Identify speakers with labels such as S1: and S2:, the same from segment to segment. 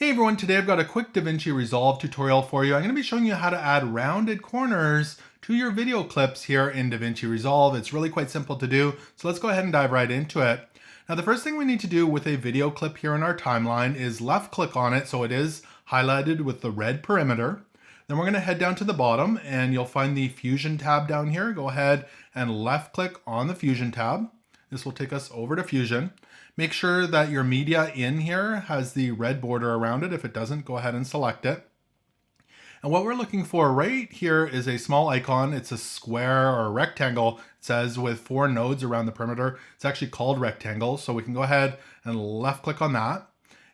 S1: Hey everyone, today I've got a quick DaVinci Resolve tutorial for you. I'm going to be showing you how to add rounded corners to your video clips here in DaVinci Resolve. It's really quite simple to do, so let's go ahead and dive right into it. Now the first thing we need to do with a video clip here in our timeline is left click on it so it is highlighted with the red perimeter. Then we're going to head down to the bottom and you'll find the Fusion tab down here. Go ahead and left click on the Fusion tab. This will take us over to Fusion. Make sure that your media in here has the red border around it. If it doesn't, go ahead and select it. And what we're looking for right here is a small icon. It's a square or a rectangle. It says with 4 nodes around the perimeter. It's actually called rectangle. So we can go ahead and left click on that.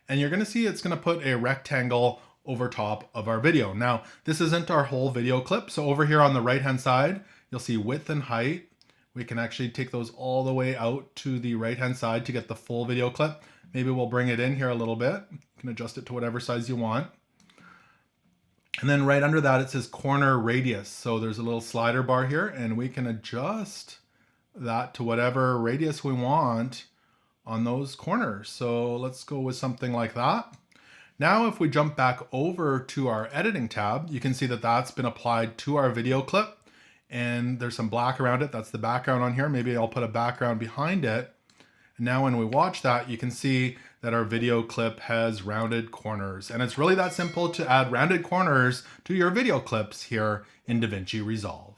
S1: And you're going to see it's going to put a rectangle over top of our video. Now, this isn't our whole video clip. So over here on the right hand side, you'll see width and height. We can actually take those all the way out to the right hand side to get the full video clip. Maybe we'll bring it in here a little bit. You can adjust it to whatever size you want. And then right under that, it says corner radius. So there's a little slider bar here and we can adjust that to whatever radius we want on those corners. So let's go with something like that. Now, if we jump back over to our editing tab, you can see that that's been applied to our video clip. And there's some black around it. That's the background on here. Maybe I'll put a background behind it. And now when we watch that, you can see that our video clip has rounded corners. And it's really that simple to add rounded corners to your video clips here in DaVinci Resolve.